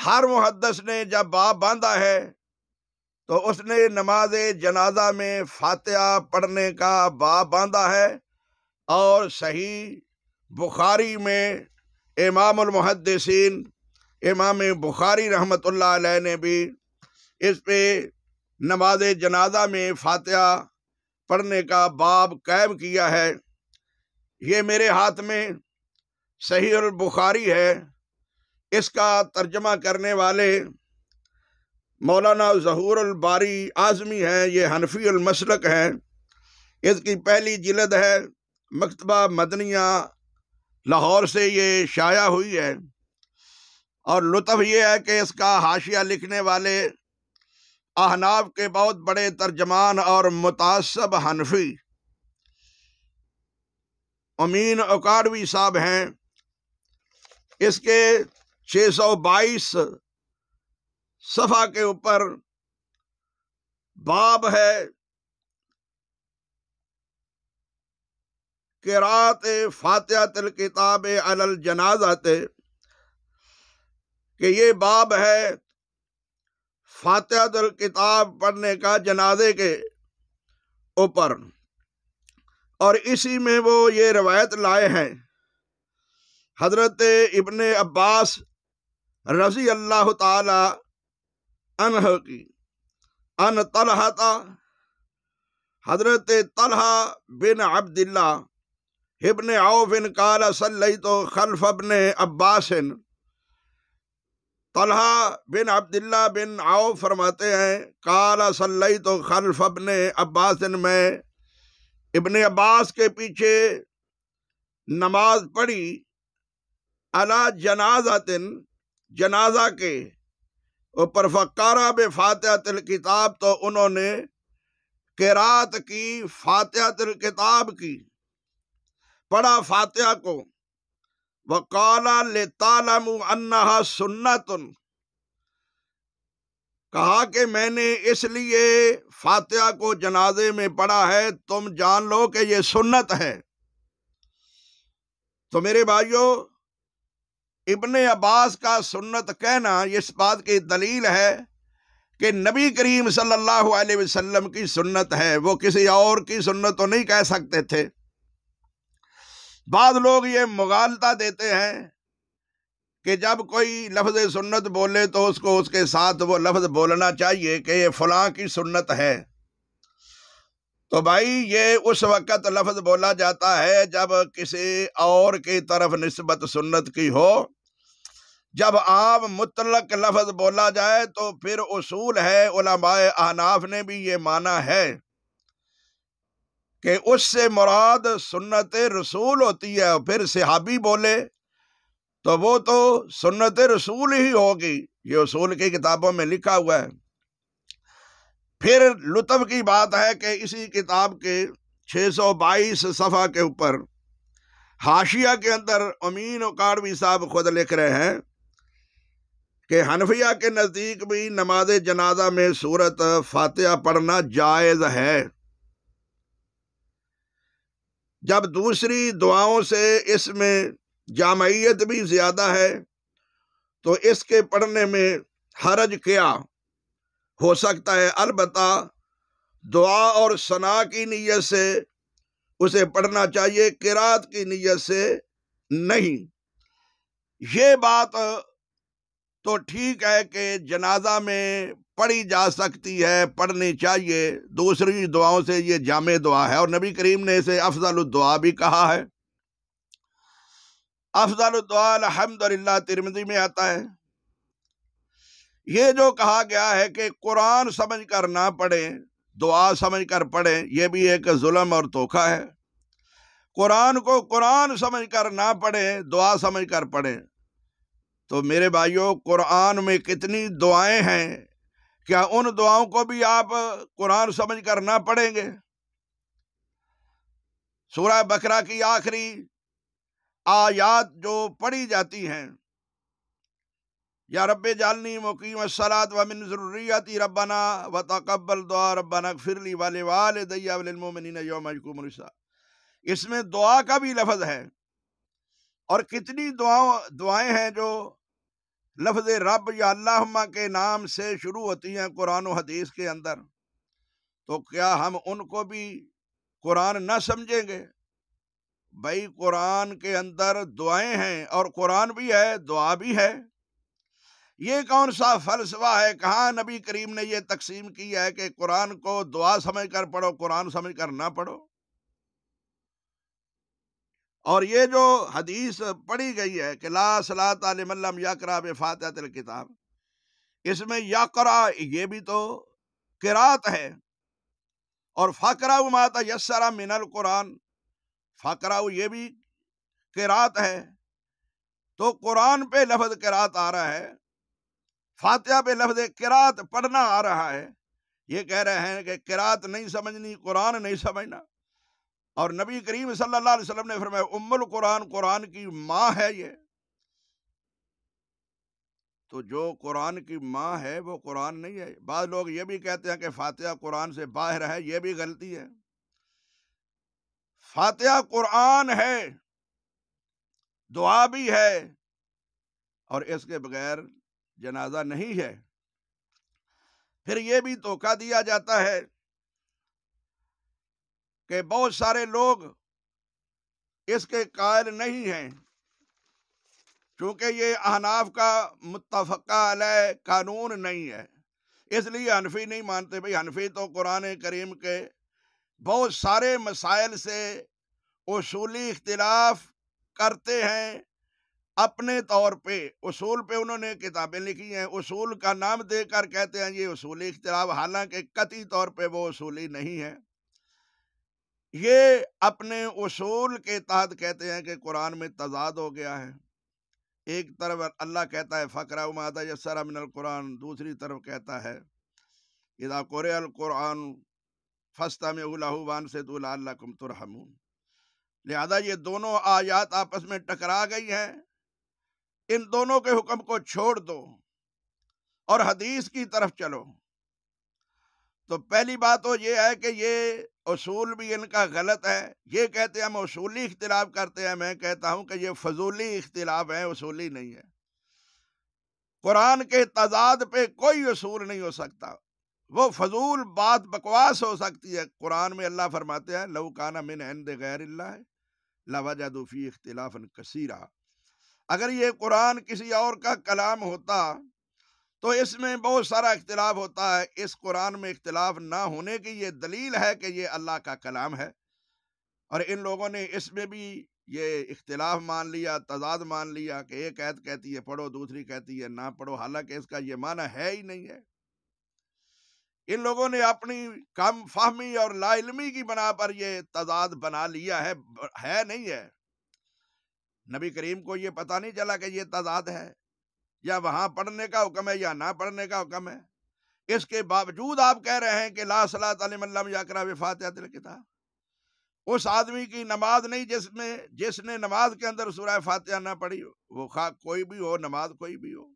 ہر محدث نے جب باب باندھا ہے تو اس نے نماز جنازہ میں فاتحہ پڑھنے کا باب باندھا ہے، اور صحیح بخاری میں امام المحدثین امام بخاری رحمۃ اللہ علیہ نے بھی اس پہ نماز جنازہ میں فاتحہ پڑھنے کا باب قائم کیا ہے۔ یہ میرے ہاتھ میں صحیح البخاری ہے، اس کا ترجمہ کرنے والے مولانا ظہور الباری اعظمی ہیں، یہ حنفی المسلک ہیں۔ اس کی پہلی جلد ہے، مکتبہ مدنیہ لاہور سے یہ شائع ہوئی ہے، اور لطف یہ ہے کہ اس کا حاشیہ لکھنے والے احناف کے بہت بڑے ترجمان اور متعصب حنفی امین اکاڑوی صاحب ہیں۔ اس کے 622 صفحہ کے اوپر باب ہے قراءت فاتحۃ الکتاب علی الجنازۃ، کہ یہ باب ہے فاتحۃ الکتاب پڑھنے کا جنازے کے اوپر، اور اسی میں وہ یہ روایت لائے ہیں حضرت ابن عباس رضی اللہ تعالی عنہ کی، ان طلحہ، حضرت طلحہ بن عبداللہ ابن عوف قال صلیت خلف ابن عباس، طلحہ بن عبداللہ بن عوف فرماتے ہیں قال صلیت خلف ابن عباس، میں ابن عباس کے پیچھے نماز پڑھی، علی جنازۃ، جنازہ کے اوپر، فقرأ بفاتحۃ الکتاب، تو انہوں نے قرات کی فاتحۃ الکتاب کی، پڑھا فاتحہ کو، وقال لتعلموا انها سنۃ، کہا کہ میں نے اس لیے فاتحہ کو جنازے میں پڑھا ہے تم جان لو کہ یہ سنت ہے۔ تو میرے بھائیو، ابن عباس کا سنت کہنا اس بات کی دلیل ہے کہ نبی کریم صلی اللہ علیہ وسلم کی سنت ہے، وہ کسی اور کی سنت تو نہیں کہہ سکتے تھے۔ بعض لوگ یہ مغالطہ دیتے ہیں کہ جب کوئی لفظ سنت بولے تو اس کو اس کے ساتھ وہ لفظ بولنا چاہیے کہ یہ فلاں کی سنت ہے۔ تو بھائی، یہ اس وقت لفظ بولا جاتا ہے جب کسی اور کی طرف نسبت سنت کی ہو۔ جب عام مطلق لفظ بولا جائے تو پھر اصول ہے، علماء احناف نے بھی یہ مانا ہے کہ اس سے مراد سنت رسول ہوتی ہے، پھر صحابی بولے تو وہ تو سنت رسول ہی ہوگی، یہ اصول کی کتابوں میں لکھا ہوا ہے۔ پھر لطف کی بات ہے کہ اسی کتاب کے 622 صفحہ کے اوپر حاشیہ کے اندر امین اکاڑوی صاحب خود لکھ رہے ہیں کہ حنفیہ کے نزدیک بھی نماز جنازہ میں سورت فاتحہ پڑھنا جائز ہے، جب دوسری دعاؤں سے اس میں جامعیت بھی زیادہ ہے تو اس کے پڑھنے میں حرج کیا ہو سکتا ہے، البتہ دعا اور ثنا کی نیت سے اسے پڑھنا چاہیے، قرات کی نیت سے نہیں۔ یہ بات تو ٹھیک ہے کہ جنازہ میں پڑھی جا سکتی ہے، پڑھنی چاہیے، دوسری دعاؤں سے یہ جامع دعا ہے، اور نبی کریم نے اسے افضل الدعا بھی کہا ہے۔ افضل الدعا الحمدللہ ترمذی میں آتا ہے۔ یہ جو کہا گیا ہے کہ قرآن سمجھ کر نہ پڑھیں، دعا سمجھ کر پڑھیں، یہ بھی ایک ظلم اور دھوکہ ہے۔ قرآن کو قرآن سمجھ کر نہ پڑھیں، دعا سمجھ کر پڑھیں۔ تو میرے بھائیوں، قرآن میں کتنی دعائیں ہیں، کیا ان دعاؤں کو بھی آپ قرآن سمجھ کر نہ پڑھیں گے؟ سورہ بقرہ کی آخری آیات جو پڑھی جاتی ہیں، یا رب جعلنی مقیم الصلاۃ ومن ذریتی ربنا وتقبل دعا ربنا اغفر لی ولوالدی وللمؤمنین یوم یقوم الحساب، اس میں دعا کا بھی لفظ ہے، اور کتنی دعائیں ہیں جو لفظ رب یا اللہم کے نام سے شروع ہوتی ہیں قرآن و حدیث کے اندر، تو کیا ہم ان کو بھی قرآن نہ سمجھیں گے؟ بھائی قرآن کے اندر دعائیں ہیں، اور قرآن بھی ہے، دعا بھی ہے۔ یہ کون سا فلسفہ ہے؟ کہاں نبی کریم نے یہ تقسیم کی ہے کہ قرآن کو دعا سمجھ کر پڑھو، قرآن سمجھ کر نہ پڑھو؟ اور یہ جو حدیث پڑھی گئی ہے کہ لا صلاۃ لمن لم یقرأ بفاتحۃ الکتاب، اس میں یقرأ یہ بھی تو قرات ہے، اور فقرأوا ما تیسر من القرآن، فقرأوا یہ بھی قرات ہے۔ تو قرآن پہ لفظ قرات آ رہا ہے، فاتحہ پہ لفظ قرات پڑھنا آ رہا ہے۔ یہ کہہ رہے ہیں کہ قرات نہیں سمجھنی، قرآن نہیں سمجھنا۔ اور نبی کریم صلی اللہ علیہ وسلم نے فرمایا ام القرآن، قرآن کی ماں ہے یہ۔ تو جو قرآن کی ماں ہے وہ قرآن نہیں ہے۔ بعض لوگ یہ بھی کہتے ہیں کہ فاتحہ قرآن سے باہر ہے، یہ بھی غلطی ہے۔ فاتحہ قرآن ہے، دعا بھی ہے، اور اس کے بغیر جنازہ نہیں ہے۔ پھر یہ بھی دھوکہ دیا جاتا ہے کہ بہت سارے لوگ اس کے قائل نہیں ہیں، چونکہ یہ احناف کا متفقہ علیہ قانون نہیں ہے، اس لیے حنفی نہیں مانتے۔ بھئی حنفی تو قرآن کریم کے بہت سارے مسائل سے اصولی اختلاف کرتے ہیں اپنے طور پہ، اصول پہ انہوں نے کتابیں لکھی ہیں، اصول کا نام دے کر کہتے ہیں یہ اصولی اختلاف، حالانکہ قطعی طور پہ وہ اصولی نہیں ہے۔ یہ اپنے اصول کے تحت کہتے ہیں کہ قرآن میں تضاد ہو گیا ہے۔ ایک طرف اللہ کہتا ہے فقرأوا ما تیسر من القرآن، دوسری طرف کہتا ہے اذا قرئ القرآن فاستمعوا له وانصتوا لعلکم ترحمون۔ لہذا یہ دونوں آیات آپس میں ٹکرا گئی ہیں، ان دونوں کے حکم کو چھوڑ دو اور حدیث کی طرف چلو۔ تو پہلی بات تو یہ ہے کہ یہ اصول بھی ان کا غلط ہے۔ یہ کہتے ہیں ہم اصولی اختلاف کرتے ہیں، میں کہتا ہوں کہ یہ فضولی اختلاف ہے، اصولی نہیں ہے۔ قرآن کے تضاد پہ کوئی اصول نہیں ہو سکتا، وہ فضول بات بکواس ہو سکتی ہے۔ قرآن میں اللہ فرماتے ہیں لو کان من عند غیر اللہ لوجدوا فیہ اختلافا کثیرا۔ اگر یہ قرآن کسی اور کا کلام ہوتا تو اس میں بہت سارا اختلاف ہوتا ہے۔ اس قرآن میں اختلاف نہ ہونے کی یہ دلیل ہے کہ یہ اللہ کا کلام ہے، اور ان لوگوں نے اس میں بھی یہ اختلاف مان لیا، تضاد مان لیا کہ ایک آیت کہتی ہے پڑھو، دوسری کہتی ہے نہ پڑھو، حالانکہ اس کا یہ معنی ہے ہی نہیں ہے۔ ان لوگوں نے اپنی کم فہمی اور لا علمی کی بنا پر یہ تضاد بنا لیا ہے نہیں ہے۔ نبی کریم کو یہ پتہ نہیں چلا کہ یہ تضاد ہے، یا وہاں پڑھنے کا حکم ہے یا نہ پڑھنے کا حکم ہے۔ اس کے باوجود آپ کہہ رہے ہیں کہ لا صلاۃ لمن لم یقرأ بفاتحۃ الکتاب۔ اس آدمی کی نماز نہیں جس نے نماز کے اندر سورہ فاتحہ نہ پڑھی، وہ خواہ کوئی بھی ہو، نماز کوئی بھی ہو۔